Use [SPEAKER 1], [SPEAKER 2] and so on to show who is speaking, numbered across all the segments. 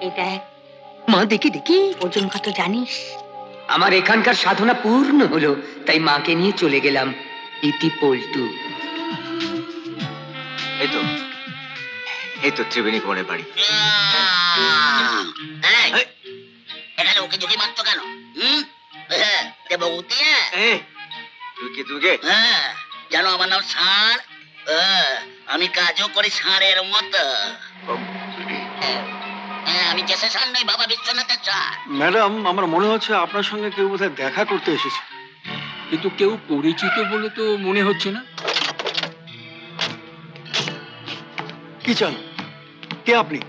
[SPEAKER 1] এই দেখ মা, দেখি দেখি ওজন কত জানিস? আমার এখানকার সাধনা পূর্ণ হলো, তাই মাকে নিয়ে চলে গেলাম। ইতি পল্টু।
[SPEAKER 2] এই তো ত্রিবেণী কুমারের বাড়ি।
[SPEAKER 3] এখানে ওকে ঝুঁকি মারতো কেন? দেবভূতি,
[SPEAKER 2] তুই কে?
[SPEAKER 3] জানো আমার নাম ষাঁড়। আমি কাজও করি ষাঁড়ের মতো। আমি কেসে ষাঁড় নই, বাবা বিশ্বনাথের ষাঁড়।
[SPEAKER 4] ম্যাডাম, আমার মনে হচ্ছে আপনার সঙ্গে কেউ বোধহয় দেখা করতে এসেছে,
[SPEAKER 5] কিন্তু কেউ পরিচিত বলে তো মনে হচ্ছে না।
[SPEAKER 4] কি চান? কে আপনি?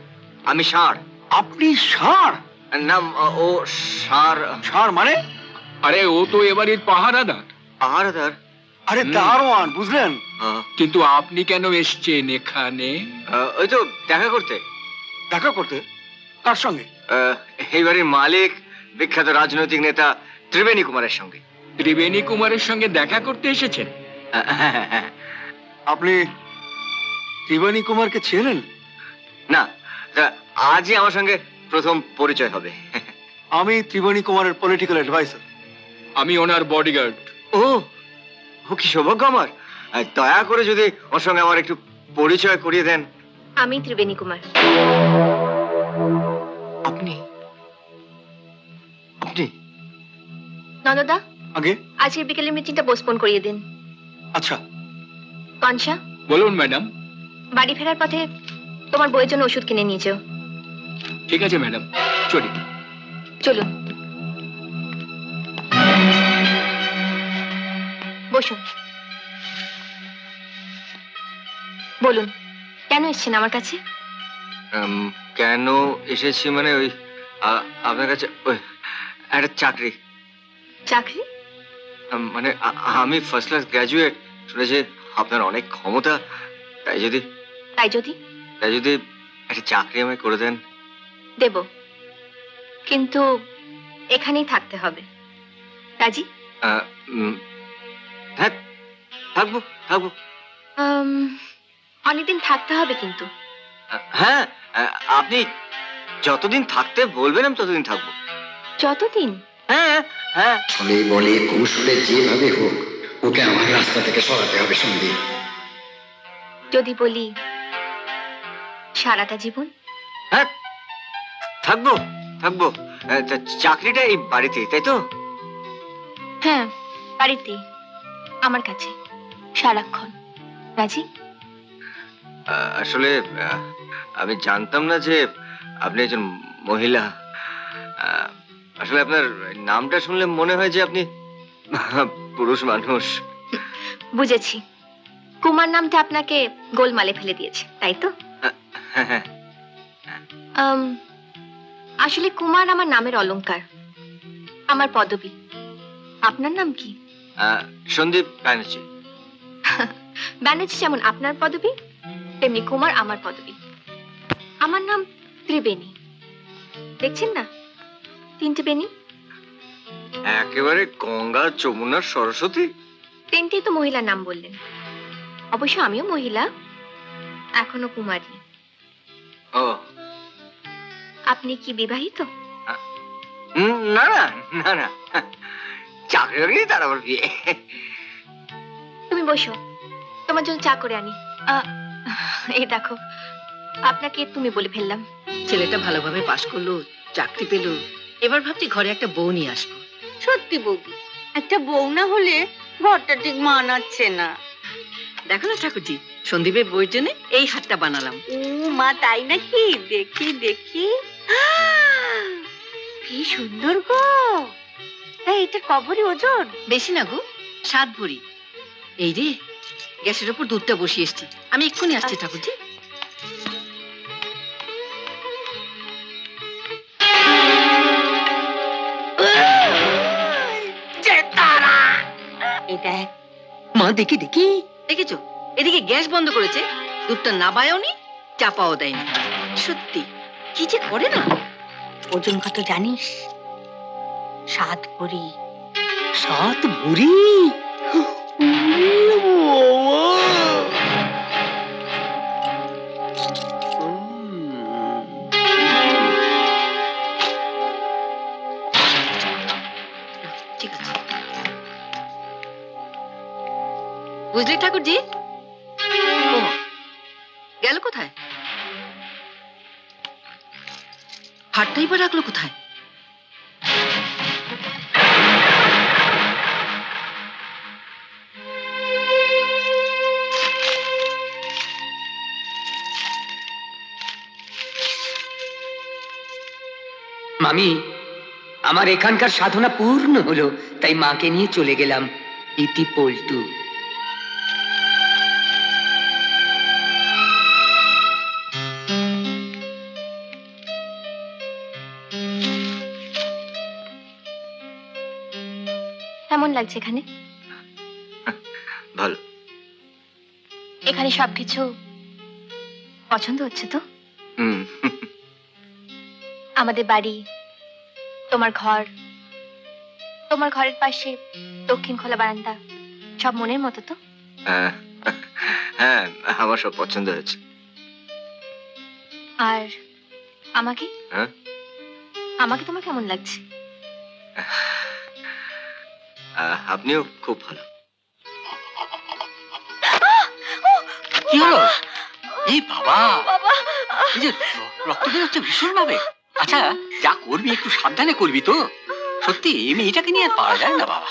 [SPEAKER 2] আমি ষাঁড়।
[SPEAKER 4] আপনি ষাঁড়?
[SPEAKER 2] নাম ও ষাঁড়।
[SPEAKER 4] ষাঁড় মানে?
[SPEAKER 5] আরে ও তো এবারের পাহারাদার।
[SPEAKER 2] পাহারাদার?
[SPEAKER 4] আরে দারোয়ান, বুঝলেন?
[SPEAKER 5] কিন্তু আপনি কেন এসছেন এখানে?
[SPEAKER 2] ওই তো দেখা করতে।
[SPEAKER 4] দেখা করতে? কার সঙ্গে?
[SPEAKER 2] এই বাড়ির মালিক, বিখ্যাত রাজনৈতিক নেতা ত্রিবেণী কুমারের সঙ্গে।
[SPEAKER 5] ত্রিবেণী কুমারের সঙ্গে দেখা করতে এসেছেন?
[SPEAKER 4] আপনি ত্রিবেণী কুমারকে চেনেন?
[SPEAKER 2] না, আজই আমার সঙ্গে প্রথম পরিচয় হবে।
[SPEAKER 4] আমি ত্রিবেণী কুমারের পলিটিক্যাল অ্যাডভাইসার।
[SPEAKER 5] আমি ওনার বডিগার্ড।
[SPEAKER 2] ও কি সৌভাগ্য আমার। দয়া করে যদি ওর সঙ্গে আমার একটু পরিচয় করিয়ে দেন।
[SPEAKER 6] আমি ত্রিবেণী কুমার।
[SPEAKER 2] আপনি আপনি
[SPEAKER 6] নন্দদা,
[SPEAKER 4] আগে
[SPEAKER 6] আজকের বিকেলের মিটিংটা পোস্টপোন করিয়ে দিন।
[SPEAKER 4] আচ্ছা।
[SPEAKER 6] কনসা,
[SPEAKER 5] বলুন ম্যাডাম।
[SPEAKER 6] বাড়ি ফেরার পথে তোমার বইয়ের জন্য ওষুধ কিনে নিয়ে যেও।
[SPEAKER 5] ঠিক আছে ম্যাডাম, চলি।
[SPEAKER 6] চলুন, বসুন। বলুন, কেন এসেছেন আমার কাছে?
[SPEAKER 2] কেন এসেছি মানে ওই আপনার কাছে ওই একটা চাকরি।
[SPEAKER 6] চাকরি?
[SPEAKER 2] মানে আমি ফার্স্ট ক্লাস গ্র্যাজুয়েট, শুনেছি আপনার অনেক ক্ষমতা, তাই যদি একটা চাকরি আমায় করে দেন।
[SPEAKER 6] দেব, কিন্তু এখানেই থাকতে হবে। রাজি?
[SPEAKER 2] হ্যাঁ, থাকবো।
[SPEAKER 6] অনেকদিন থাকতে হবে কিন্তু।
[SPEAKER 2] হ্যাঁ, আপনি যতদিন থাকতে বলবেন আমি ততদিন থাকবো।
[SPEAKER 6] যতদিন?
[SPEAKER 2] হ্যাঁ হ্যাঁ।
[SPEAKER 7] ছলে বলে কৌশলে যেভাবে হোক ওকে আমার রাস্তা থেকে সরাতে হবে সন্দীপ।
[SPEAKER 6] যদি বলি সারাটা জীবন?
[SPEAKER 2] হ্যাঁ, থাকবো। চাকরিটা এই বাড়িতেই, তাই তো?
[SPEAKER 6] হ্যাঁ, বাড়িতেই, আমার কাছে, সারাক্ষণ। রাজি?
[SPEAKER 2] আসলে আমি জানতাম না যে আপনি একজন মহিলা। আসলে আপনার নামটা শুনলে মনে হয় যে আপনি পুরুষ মানুষ।
[SPEAKER 6] বুঝেছি, কুমার নামটা আপনাকে গোলমালে ফেলে দিয়েছে, তাই তো? আসলে কুমার আমার নামের অলংকার, আমার পদবী। আপনার নাম কি?
[SPEAKER 2] সন্দীপ ব্যানার্জি।
[SPEAKER 6] ব্যানার্জি যেমন আপনার পদবী, তেমনি কুমার আমার পদবী। আমার নাম ত্রিবেণী, দেখছেন না, তিনটে বেণী।
[SPEAKER 2] একেবারে গঙ্গা, যমুনা, সরস্বতী।
[SPEAKER 6] তিনটেই তো মহিলার নাম বললেন। অবশ্য আমিও মহিলা, এখনো কুমারী।
[SPEAKER 2] ও,
[SPEAKER 6] আপনি কি বিবাহিত?
[SPEAKER 2] না না না না, চাকরি বাকরি তার আবার বিয়ে।
[SPEAKER 6] তুমি বসো, তোমার জন্য চা করে আনি। এই দেখো, আপনাকে তুমি বলে ফেললাম।
[SPEAKER 1] ছেলেটা ভালোভাবে পাশ করলো, চাকরি পেল, এবার ভাবছি ঘরে একটা বউ নিয়ে আসবো।
[SPEAKER 8] সত্যি বৌদি, একটা বউ না হলে ঘরটা ঠিক মানাচ্ছে না।
[SPEAKER 1] দেখো না ঠাকুরজি, সন্দীপের বইয়ের জন্য এই হাতটা বানালাম।
[SPEAKER 8] ও মা, তাই নাকি? দেখি দেখি, কি সুন্দর গো। তাই এটা কবরই ওজন?
[SPEAKER 1] বেশি না গো, 7 ভরি। এই রে, গ্যাসের উপর দুধটা বসিয়ে এসছি, আমি এক্ষুনি আসছি ঠাকুরজি। এই দেখ মা, দেখি দেখি। দেখেছো, এদিকে গ্যাস বন্ধ করেছে, দুধটা নাবায়ওনি, চাপাও দেয়নি। সত্যি কি যে করে না। ওজন কত জানিস? 7 ভরি। 7 ভরি? বুঝলি ঠাকুরজি? ও গেল কোথায়? হাটটাই বা রাখলো কোথায়?
[SPEAKER 9] মামি, আমার এখানকার সাধনা পূর্ণ হলো, তাই মাকে নিয়ে চলে গেলাম ইতি পল্টু।
[SPEAKER 6] কেমন লাগছে এখানে?
[SPEAKER 2] ভালো।
[SPEAKER 6] এখানে সবকিছু পছন্দ হচ্ছে তো?
[SPEAKER 2] হুম।
[SPEAKER 6] আমাদের বাড়ি, তোমার ঘর, তোমার ঘরের পাশে দক্ষিণ খোলা বারান্দা, সব মনের মতো তো?
[SPEAKER 2] হ্যাঁ, আমার সব পছন্দ হয়েছে।
[SPEAKER 6] আর আমাকে?
[SPEAKER 2] হ্যাঁ?
[SPEAKER 6] আমাকে তোমার কেমন লাগছে?
[SPEAKER 2] আপনিও খুব ভালো।
[SPEAKER 5] কি হলো? এই বাবা, এই যে রক্ত বেরোচ্ছে ভীষণ ভাবে। আচ্ছা, যা করবি একটু সাবধানে করবি তো। সত্যি এই মেয়েটাকে নিয়ে আর পারা যায় না বাবা।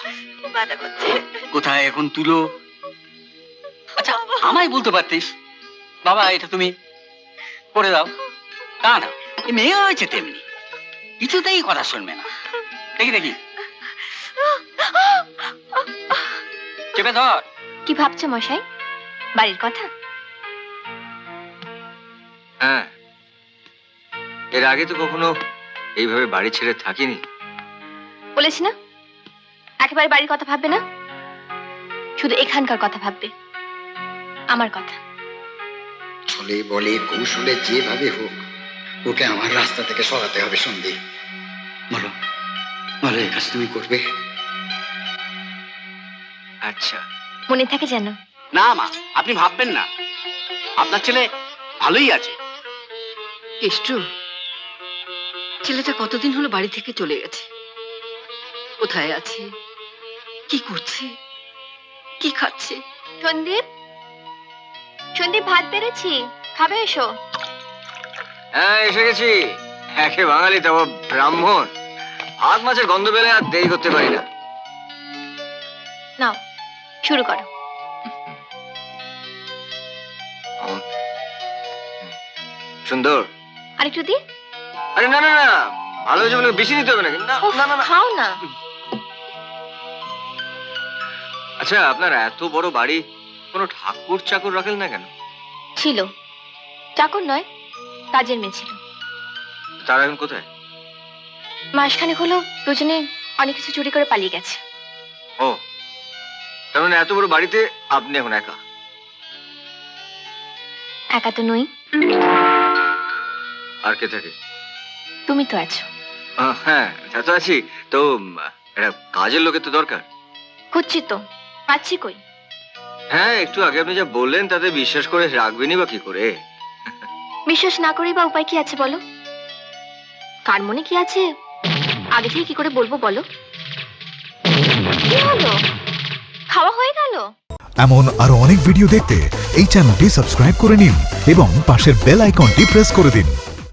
[SPEAKER 5] কোথায় এখন তুলো? আচ্ছা, আমায় বলতে পারতিস বাবা এটা তুমি করে দাও। তা না, এই মেয়ে হয়েছে তেমনি, কিছুতেই কথা শুনবে না। দেখি দেখি, চেপে ধর।
[SPEAKER 6] কি ভাবছো মশাই? বাড়ির কথা?
[SPEAKER 2] হ্যাঁ, এর আগে তো কখনো এইভাবে বাড়ি ছেড়ে থাকিনি।
[SPEAKER 6] বলেছি না, একেবারে বাড়ির কথা ভাববে না, শুধু এখানকার কথা ভাববে, আমার কথা।
[SPEAKER 7] ছলে বলে কৌশলে যেভাবে হোক ওকে আমার রাস্তা থেকে সরাতে হবে সন্দীপ। বলো বলো, এই কাজ তুমি করবে?
[SPEAKER 2] আচ্ছা।
[SPEAKER 6] মনে থাকে যেন।
[SPEAKER 5] না মা, আপনি ভাববেন না, আপনার ছেলে ভালোই আছে।
[SPEAKER 1] কেষ্টু, ছেলেটা কতদিন হলো বাড়ি থেকে চলে গেছে। কোথায় আছে, কি করছে, কি খাচ্ছে?
[SPEAKER 6] সন্দীপ, সন্দীপ, ভাত বেড়েছি, খাবে এসো।
[SPEAKER 2] হ্যাঁ, এসে গেছি। একে বাঙালি তবে ব্রাহ্মণ, ভাত মাছের গন্ধ পেলে আর দেরি করতে পারি না।
[SPEAKER 6] নাও শুরু করো।
[SPEAKER 2] সুন্দর।
[SPEAKER 6] আরেকটু দি।
[SPEAKER 2] আরে না না না, ভালো হয়েছে বলে বেশি নিতে হবে নাকি? না
[SPEAKER 6] উফ,
[SPEAKER 2] না না না।
[SPEAKER 6] খাও না।
[SPEAKER 2] আচ্ছা, আপনার এত বড় বাড়ি, কোনো ঠাকুর চাকর রাখেন না কেন?
[SPEAKER 6] ছিল, চাকর নয়, কাজের মেয়ে ছিল।
[SPEAKER 2] তারা এখন কোথায়?
[SPEAKER 6] মাসখানেক হলো দুজনে অনেক কিছু চুরি করে পালিয়ে গেছে।
[SPEAKER 2] ও, তার মানে এত বড় বাড়িতে আপনি এখন একা?
[SPEAKER 6] একা তো নই,
[SPEAKER 2] আর কে থাকে?
[SPEAKER 6] তুমি তো আছো।
[SPEAKER 2] হ্যাঁ, তা তো আছি। তো একটা কাজের লোকের তো দরকার।
[SPEAKER 6] খুঁজছি তো, পাচ্ছি কই।
[SPEAKER 2] হ্যাঁ, একটু আগে আপনি যা বললেন তাতে বিশ্বাস করে রাখবেনই বা কি করে?
[SPEAKER 6] বিশ্বাস না করি বা উপায় কি আছে বলো? কার মনে কি আছে আগে থেকে কি করে বলবো বলো? কি হলো, খাওয়া হয়ে গেল?
[SPEAKER 10] এমন আরো অনেক ভিডিও দেখতে এই চ্যানেলটি সাবস্ক্রাইব করে নিন এবং পাশের বেল আইকনটি প্রেস করে দিন।